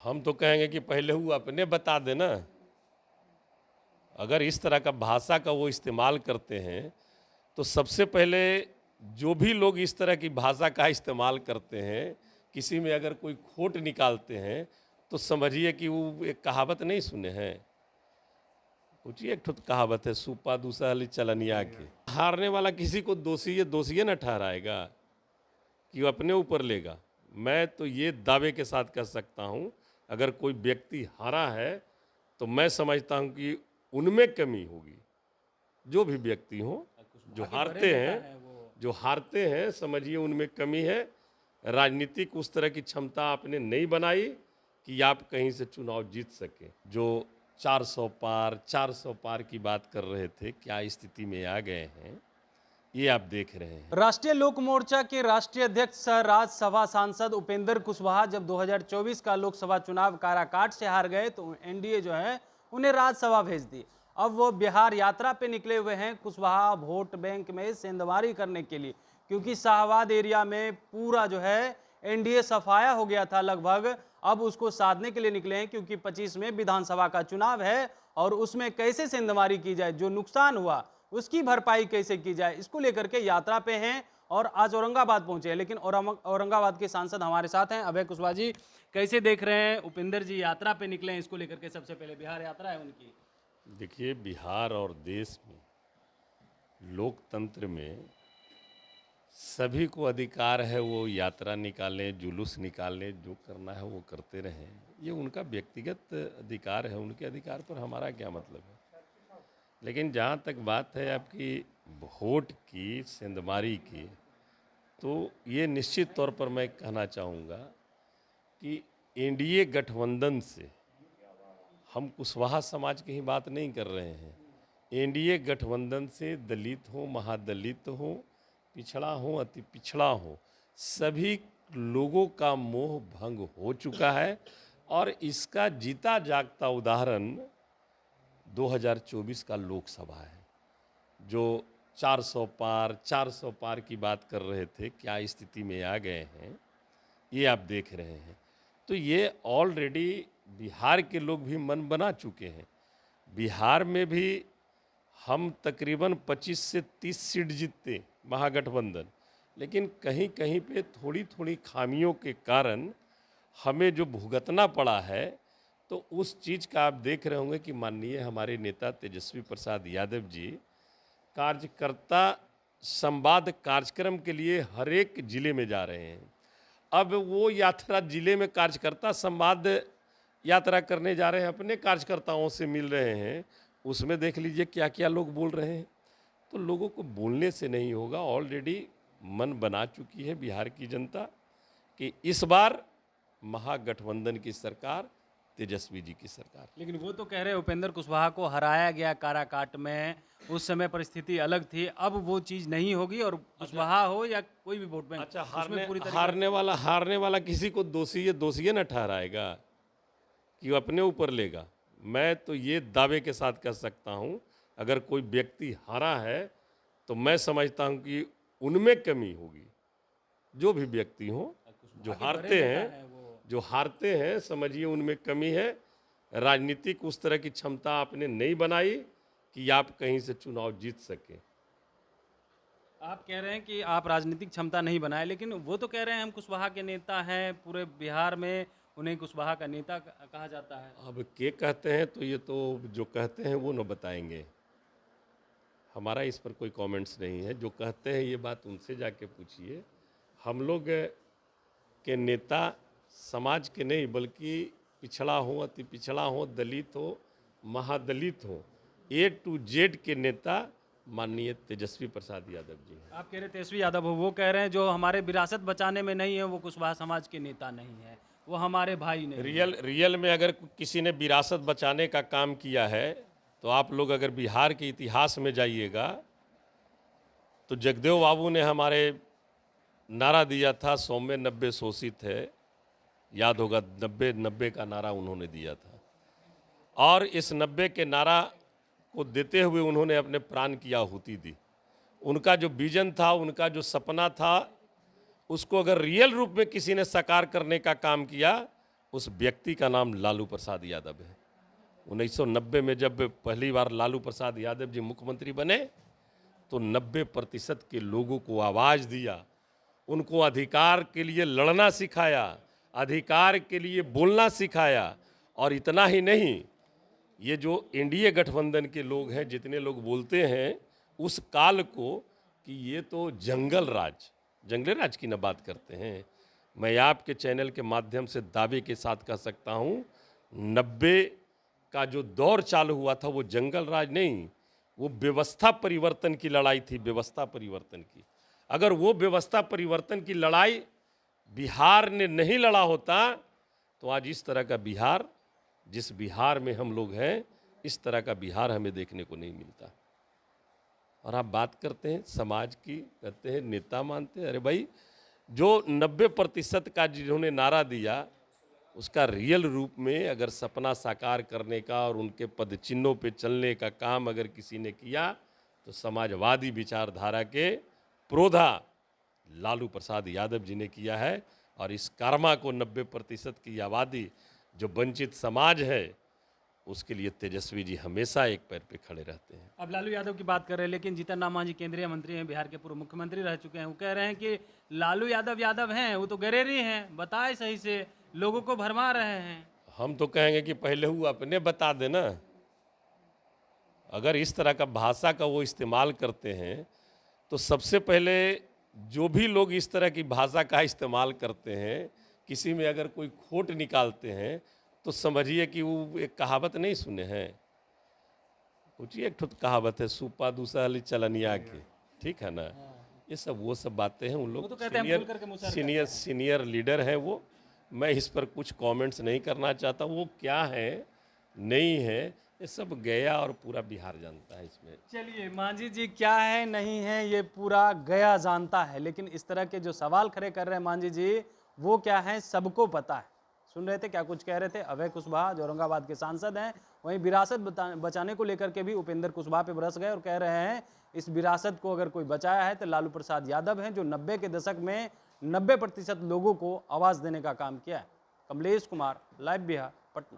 हम तो कहेंगे कि पहले वो अपने बता देना। अगर इस तरह का भाषा का वो इस्तेमाल करते हैं तो सबसे पहले जो भी लोग इस तरह की भाषा का इस्तेमाल करते हैं, किसी में अगर कोई खोट निकालते हैं तो समझिए कि वो एक कहावत नहीं सुने हैं, पूछिए एक ठो कहावत है, सुपा दूसरा चलनिया के। हारने वाला किसी को दोषी न ठहराएगा कि वो अपने ऊपर लेगा। मैं तो ये दावे के साथ कह सकता हूँ, अगर कोई व्यक्ति हारा है तो मैं समझता हूँ कि उनमें कमी होगी। जो भी व्यक्ति हो, जो हारते हैं समझिए उनमें कमी है। राजनीतिक उस तरह की क्षमता आपने नहीं बनाई कि आप कहीं से चुनाव जीत सके। जो 400 पार की बात कर रहे थे, क्या स्थिति में आ गए हैं ये आप देख रहे हैं। राष्ट्रीय लोक मोर्चा के राष्ट्रीय अध्यक्ष सह राज्यसभा सांसद उपेंद्र कुशवाहा जब 2024 का लोकसभा चुनाव काराकाट से हार गए तो एनडीए जो है उन्हें राज्यसभा भेज दी। अब वो बिहार यात्रा पे निकले हुए हैं कुशवाहा वोट बैंक में सेंधमारी करने के लिए, क्योंकि शाहबाद एरिया में पूरा जो है एनडीए सफाया हो गया था लगभग। अब उसको साधने के लिए निकले हैं, क्योंकि 25 में विधानसभा का चुनाव है और उसमें कैसे सेंधमारी की जाए, जो नुकसान हुआ उसकी भरपाई कैसे की जाए, इसको लेकर के यात्रा पे हैं और आज औरंगाबाद पहुंचे हैं। लेकिन औरंगाबाद के सांसद हमारे साथ हैं। अभय कुशवाहा जी, कैसे देख रहे हैं उपेंद्र जी यात्रा पे निकले हैं, इसको लेकर के? सबसे पहले बिहार यात्रा है उनकी। देखिए, बिहार और देश में लोकतंत्र में सभी को अधिकार है वो यात्रा निकालें, जुलूस निकालें, जो करना है वो करते रहें। ये उनका व्यक्तिगत अधिकार है, उनके अधिकार पर हमारा क्या मतलब है। लेकिन जहाँ तक बात है आपकी वोट की, सेंधमारी की, तो ये निश्चित तौर पर मैं कहना चाहूँगा कि एनडीए गठबंधन से हम कुशवाहा समाज की ही बात नहीं कर रहे हैं। एनडीए गठबंधन से दलित हो, महादलित हो, पिछड़ा हो, अति पिछड़ा हो, सभी लोगों का मोह भंग हो चुका है। और इसका जीता जागता उदाहरण 2024 का लोकसभा है। जो 400 पार की बात कर रहे थे, क्या स्थिति में आ गए हैं ये आप देख रहे हैं। तो ये ऑलरेडी बिहार के लोग भी मन बना चुके हैं। बिहार में भी हम तकरीबन 25 से 30 सीट जीतते महागठबंधन, लेकिन कहीं कहीं पे थोड़ी थोड़ी खामियों के कारण हमें जो भुगतना पड़ा है, तो उस चीज़ का आप देख रहे होंगे कि माननीय हमारे नेता तेजस्वी प्रसाद यादव जी कार्यकर्ता संवाद कार्यक्रम के लिए हर एक जिले में जा रहे हैं। अब वो यात्रा जिले में कार्यकर्ता संवाद यात्रा करने जा रहे हैं, अपने कार्यकर्ताओं से मिल रहे हैं। उसमें देख लीजिए क्या क्या लोग बोल रहे हैं। तो लोगों को बोलने से नहीं होगा, ऑलरेडी मन बना चुकी है बिहार की जनता कि इस बार महागठबंधन की सरकार, तेजस्वी जी की सरकार। लेकिन वो तो कह रहे हैं उपेंद्र कुशवाहा को हराया गया काराकाट में, उस समय परिस्थिति अलग थी, अब वो चीज़ नहीं होगी और कुशवाहा हो या कोई भी वोट बैंक। अच्छा, उसमें पूरी हारने वाला किसी को दोषी न ठहराएगा कि वो अपने ऊपर लेगा। मैं तो ये दावे के साथ कह सकता हूँ, अगर कोई व्यक्ति हारा है तो मैं समझता हूँ कि उनमें कमी होगी। जो भी व्यक्ति हो, जो हारते हैं समझिए उनमें कमी है। राजनीतिक उस तरह की क्षमता आपने नहीं बनाई कि आप कहीं से चुनाव जीत सके। आप कह रहे हैं कि आप राजनीतिक क्षमता नहीं बनाए, लेकिन वो तो कह रहे हैं हम कुशवाहा के नेता हैं, पूरे बिहार में उन्हें कुशवाहा का नेता कहा जाता है। अब के कहते हैं तो ये तो जो कहते हैं वो न बताएंगे, हमारा इस पर कोई कमेंट्स नहीं है। जो कहते हैं ये बात उनसे जाके पूछिए। हम लोग के नेता समाज के नहीं, बल्कि पिछड़ा हो, अति पिछड़ा हो, दलित हो, महादलित हो, A to Z के नेता माननीय तेजस्वी प्रसाद यादव जी हैं। आप कह रहे तेजस्वी यादव हो, वो कह रहे हैं जो हमारे विरासत बचाने में नहीं है वो कुशवाहा समाज के नेता नहीं है, वो हमारे भाई नहीं। रियल में अगर किसी ने विरासत बचाने का काम किया है तो आप लोग अगर बिहार के इतिहास में जाइएगा तो जगदेव बाबू ने हमारे नारा दिया था 100 में 90 शोषित है, याद होगा 90 का नारा उन्होंने दिया था। और इस 90 के नारा को देते हुए उन्होंने अपने प्राण की आहुति दी। उनका जो विजन था, उनका जो सपना था, उसको अगर रियल रूप में किसी ने साकार करने का काम किया उस व्यक्ति का नाम लालू प्रसाद यादव है। 1990 में जब पहली बार लालू प्रसाद यादव जी मुख्यमंत्री बने तो 90% के लोगों को आवाज़ दिया, उनको अधिकार के लिए लड़ना सिखाया, अधिकार के लिए बोलना सिखाया। और इतना ही नहीं, ये जो एनडीए गठबंधन के लोग हैं, जितने लोग बोलते हैं उस काल को कि ये तो जंगली राज की न बात करते हैं, मैं आपके चैनल के माध्यम से दावे के साथ कह सकता हूँ 90 का जो दौर चालू हुआ था वो जंगल राज नहीं, वो व्यवस्था परिवर्तन की लड़ाई थी, व्यवस्था परिवर्तन की। अगर वो व्यवस्था परिवर्तन की लड़ाई बिहार ने नहीं लड़ा होता तो आज इस तरह का बिहार, जिस बिहार में हम लोग हैं, इस तरह का बिहार हमें देखने को नहीं मिलता। और आप बात करते हैं समाज की, कहते हैं नेता मानते हैं। अरे भाई, जो 90% का जिन्होंने नारा दिया उसका रियल रूप में अगर सपना साकार करने का और उनके पद चिन्हों पे चलने का काम अगर किसी ने किया तो समाजवादी विचारधारा के प्रोधा लालू प्रसाद यादव जी ने किया है। और इस कर्मा को 90% की आबादी जो वंचित समाज है उसके लिए तेजस्वी जी हमेशा एक पैर पे खड़े रहते हैं। अब लालू यादव की बात कर रहे हैं, लेकिन जीतन राम मांझी केंद्रीय मंत्री हैं, बिहार के पूर्व मुख्यमंत्री रह चुके हैं। वो कह रहे हैं कि लालू यादव हैं, वो तो गरेरी हैं, बताए सही से, लोगों को भरमा रहे हैं। हम तो कहेंगे कि पहले वो अपने बता देना। अगर इस तरह का भाषा का वो इस्तेमाल करते हैं तो सबसे पहले जो भी लोग इस तरह की भाषा का इस्तेमाल करते हैं, किसी में अगर कोई खोट निकालते हैं तो समझिए कि वो एक कहावत नहीं सुने हैं। पूछिए, एक ठो कहावत है, सुपा दूसरा चलनिया के, ठीक है ना। ये सब वो सब बातें हैं। उन लोग सीनियर लीडर हैं वो। मैं इस पर कुछ कमेंट्स नहीं करना चाहता। वो क्या है नहीं है ये सब गया और पूरा बिहार जानता है इसमें। चलिए, मांझी जी क्या है नहीं है ये पूरा गया जानता है, लेकिन इस तरह के जो सवाल खड़े कर रहे हैं मांझी जी, वो क्या है सबको पता है। सुन रहे थे क्या कुछ कह रहे थे अभय कुशवाहा, जो औरंगाबाद के सांसद हैं। वहीं विरासत बचाने को लेकर के भी उपेंद्र कुशवाहा पे बरस गए और कह रहे हैं इस विरासत को अगर कोई बचाया है तो लालू प्रसाद यादव हैं, जो 90 के दशक में 90% लोगों को आवाज़ देने का काम किया है। कमलेश कुमार, लाइव बिहार, पटना।